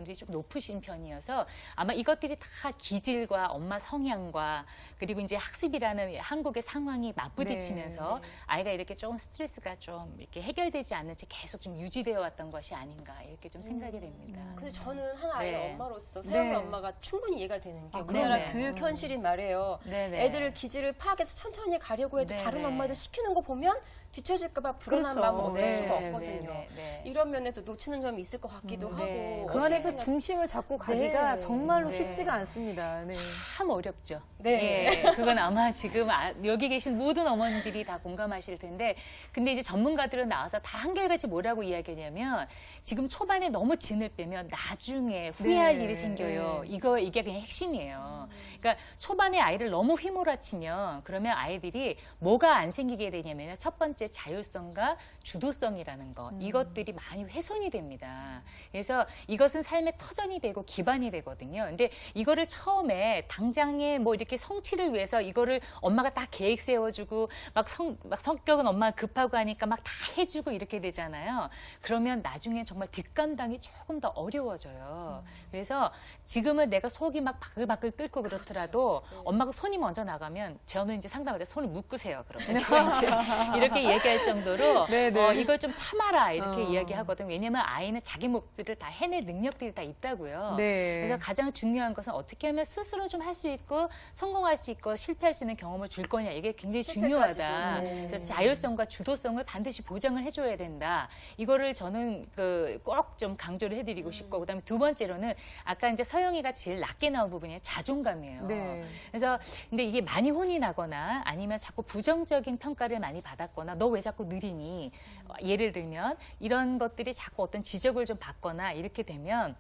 비율이 좀 높으신 편이어서 아마 이것들이 다 기질과 엄마 성향과 그리고 이제 학습이라는 한국의 상황이 맞부딪히면서 아이가 이렇게 조금 스트레스가 좀 이렇게 해결되지 않는 채 계속 좀 유지되어 왔던 것이 아닌가 이렇게 좀 생각이 됩니다. 근데 저는 한 아이의 엄마로서 네. 서영이 엄마가 충분히 이해가 되는 게 아, 우리나라 네네. 교육 현실이 말이에요. 네네. 애들을 기질을 파악해서 천천히 가려고 해도 네네. 다른 엄마들 시키는 거 보면 뒤처질까 봐 불안한 마음을 없앨 네, 수가 네, 없거든요. 네, 네. 이런 면에서 놓치는 점이 있을 것 같기도 네. 하고. 그 안에서 어떻게 중심을 잡고 가기가 네. 정말로 네. 쉽지가 않습니다. 네. 참 어렵죠. 네. 예, 그건 아마 지금 여기 계신 모든 어머니들이 다 공감하실 텐데, 근데 이제 전문가들은 나와서 다 한결같이 뭐라고 이야기하냐면, 지금 초반에 너무 진을 빼면 나중에 후회할 네. 일이 생겨요. 네. 이게 그냥 핵심이에요. 그러니까 초반에 아이를 너무 휘몰아치면, 그러면 아이들이 뭐가 안 생기게 되냐면, 첫 번째 자율성과 주도성이라는 것, 이것들이 많이 훼손이 됩니다. 그래서 이것은 삶의 터전이 되고 기반이 되거든요. 근데 이거를 처음에 당장에 뭐 이렇게 성취를 위해서 이거를 엄마가 딱 계획 세워주고 막 성격은 엄마가 급하고 하니까 막 다 해주고 이렇게 되잖아요. 그러면 나중에 정말 뒷감당이 조금 더 어려워져요. 그래서 지금은 내가 속이 막 바글바글 끓고 그렇더라도 엄마가 손이 먼저 나가면 저는 이제 상담할 때 손을 묶으세요. 그러면 제가 이제 이렇게 얘기할 정도로 이걸 좀 참아라 이렇게 이야기하거든요. 왜냐면 아이는 자기 몫들을 다 해낼 능력들이 다 있다고요. 네. 그래서 가장 중요한 것은 어떻게 하면 스스로 좀 할 수 있고 성공할 수 있고 실패할 수 있는 경험을 줄 거냐 이게 굉장히 중요하다. 그래서 자율성과 주도성을 반드시 보장을 해줘야 된다. 이거를 저는 꼭 좀 강조를 해드리고 싶고 그다음에 두 번째로는 아까 이제 서영이가 제일 낮게 나온 부분이 자존감이에요. 네. 그래서 근데 이게 많이 혼이 나거나 아니면 자꾸 부정적인 평가를 많이 받았거나 너 왜 자꾸 느리니? 예를 들면 이런 것들이 자꾸 어떤 지적을 좀 받거나 이렇게 되면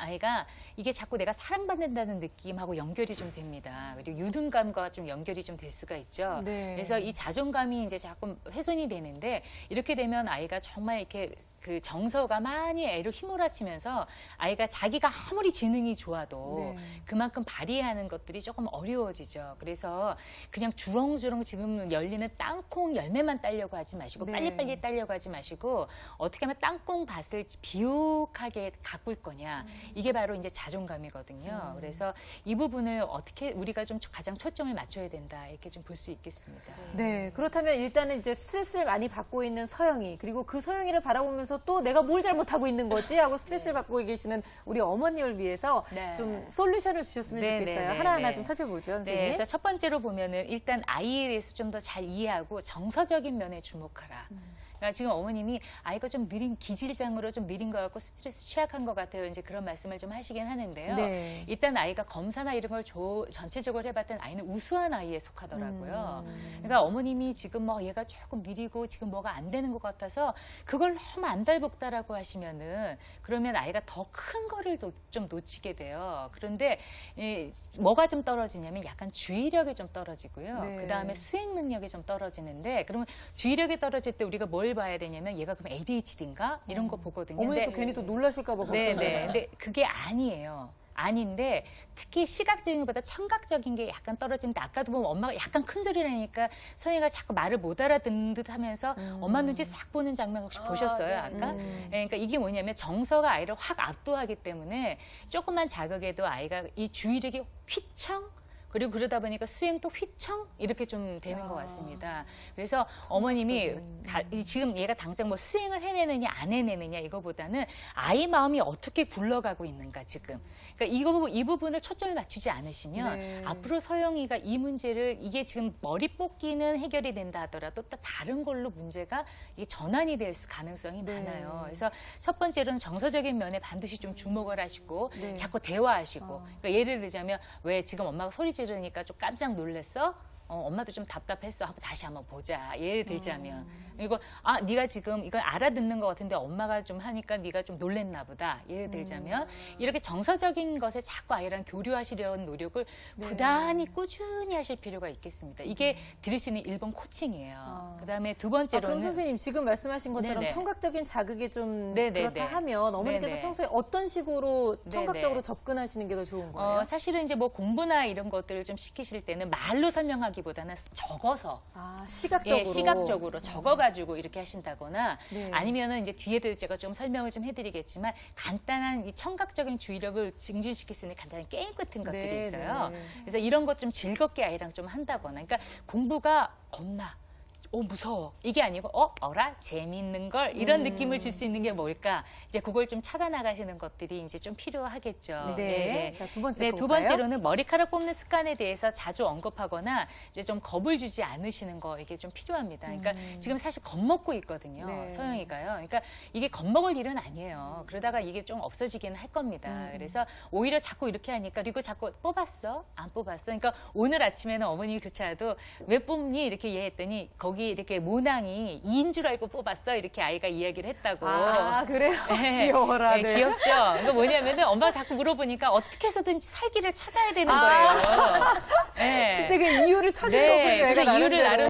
아이가 이게 자꾸 내가 사랑받는다는 느낌하고 연결이 좀 됩니다. 그리고 유등감과 좀 연결이 좀 될 수가 있죠. 네. 그래서 이 자존감이 이제 자꾸 훼손이 되는데 이렇게 되면 아이가 정말 이렇게 그 정서가 많이 애를 휘몰아치면서 아이가 자기가 아무리 지능이 좋아도 그만큼 발휘하는 것들이 조금 어려워지죠. 그래서 그냥 주렁주렁 지금 열리는 땅콩 열매만 따려고 하지 마시고 빨리빨리 따려고 하지 마시고 어떻게 하면 땅콩밭을 비옥하게 가꿀 거냐. 이게 바로 이제 자존감이거든요. 그래서 이 부분을 어떻게 우리가 좀 가장 초점을 맞춰야 된다. 이렇게 좀 볼 수 있겠습니다. 네, 그렇다면 일단은 이제 스트레스를 많이 받고 있는 서영이, 그리고 그 서영이를 바라보면서 또 내가 뭘 잘못하고 있는 거지 하고 스트레스를 받고 계시는 우리 어머니를 위해서 좀 솔루션을 주셨으면 좋겠어요. 하나하나 좀 살펴보죠, 선생님. 네, 그래서 첫 번째로 보면은 일단 아이에 대해서 좀 더 잘 이해하고 정서적인 면에 주목하라. 그러니까 지금 어머님이 아이가 좀 느린 기질장으로 좀 느린 것 같고 스트레스 취약한 것 같아요. 이제 그런 말씀을 좀 하시긴 하는데요. 일단 아이가 검사나 이런 걸 전체적으로 해봤더니 아이는 우수한 아이에 속하더라고요. 그러니까 어머님이 지금 뭐 얘가 조금 느리고 지금 뭐가 안 되는 것 같아서 그걸 너무 안달복달하고 하시면은 그러면 아이가 더 큰 거를 좀 놓치게 돼요. 그런데 뭐가 좀 떨어지냐면 약간 주의력이 좀 떨어지고요. 그 다음에 수행 능력이 좀 떨어지는데 그러면 주의력이 떨어질 때 우리가 뭘 봐야 되냐면 얘가 그럼 ADHD인가 이런 거 보거든요. 어머니도 괜히 또 놀라실까 봐 걱정돼요. 근데 그게 아니에요. 아닌데 특히 시각적인 것보다 청각적인 게 약간 떨어지는데 아까도 보면 엄마가 약간 큰 소리를 하니까 서영이가 자꾸 말을 못 알아듣는 듯 하면서 엄마 눈치 싹 보는 장면 혹시 보셨어요? 아까? 그러니까 이게 뭐냐면 정서가 아이를 확 압도하기 때문에 조금만 자극해도 아이가 이 주의력이 휘청 그리고 그러다 보니까 수행도 휘청 이렇게 좀 되는 것 같습니다. 그래서 어머님이 지금 얘가 당장 뭐 수행을 해내느냐 안 해내느냐 이거보다는 아이 마음이 어떻게 굴러가고 있는가 지금. 그러니까 이 부분을 초점을 맞추지 않으시면 앞으로 서영이가 이 문제를 이게 지금 머리 뽑기는 해결이 된다 하더라도 또 다른 걸로 문제가 이게 전환이 될 가능성이 많아요. 그래서 첫 번째로는 정서적인 면에 반드시 좀 주목을 하시고 자꾸 대화하시고 그러니까 예를 들자면 왜 지금 엄마가 소리 지르니까 좀 깜짝 놀랐어? 엄마도 좀 답답했어. 다시 한번 보자. 예를 들자면. 그리고 네가 지금 이걸 알아듣는 것 같은데 엄마가 좀 하니까 네가 좀 놀랬나 보다. 예를 들자면 이렇게 정서적인 것에 자꾸 아이랑 교류하시려는 노력을 부단히 꾸준히 하실 필요가 있겠습니다. 이게 드릴 수 있는 일본 코칭이에요. 그다음에 두 번째로는 그럼 선생님 지금 말씀하신 것처럼 청각적인 자극이 좀 그렇다 하면 어머니께서 평소에 어떤 식으로 청각적으로 접근하시는 게 더 좋은 거예요? 사실은 이제 뭐 공부나 이런 것들을 좀 시키실 때는 말로 설명하기 하기보다는 적어서 시각적으로. 예, 시각적으로 적어가지고 이렇게 하신다거나 네. 아니면은 이제 뒤에도 제가 좀 설명을 좀 해드리겠지만 간단한 이 청각적인 주의력을 증진시킬 수 있는 간단한 게임 같은 것들이 네, 있어요. 네. 그래서 이런 것 좀 즐겁게 아이랑 좀 한다거나. 그러니까 공부가 겁나. 무서워. 이게 아니고, 어라? 재미있는 걸? 이런 느낌을 줄 수 있는 게 뭘까? 이제 그걸 좀 찾아 나가시는 것들이 이제 좀 필요하겠죠. 네. 자, 두 번째 네, 거 두 볼까요? 번째로는 머리카락 뽑는 습관에 대해서 자주 언급하거나 이제 좀 겁을 주지 않으시는 거 이게 좀 필요합니다. 그러니까 지금 사실 겁먹고 있거든요. 네. 서영이가요. 그러니까 이게 겁먹을 일은 아니에요. 그러다가 이게 좀 없어지기는 할 겁니다. 그래서 오히려 자꾸 이렇게 하니까 그리고 자꾸 뽑았어? 안 뽑았어? 그러니까 오늘 아침에는 어머님이 그렇지 않아도 왜 뽑니? 이렇게 이해했더니 거기 이렇게 모낭이 2인 줄 알고 뽑았어. 이렇게 아이가 이야기를 했다고. 그래요? 네. 귀여워라. 네, 네. 귀엽죠? 그러니까 뭐냐면은 엄마가 자꾸 물어보니까 어떻게 해서든지 살기를 찾아야 되는 거예요. 네. 진짜 그 이유를 찾은 네, 거군요. 애가 그래서 이유를 나름대로. 나름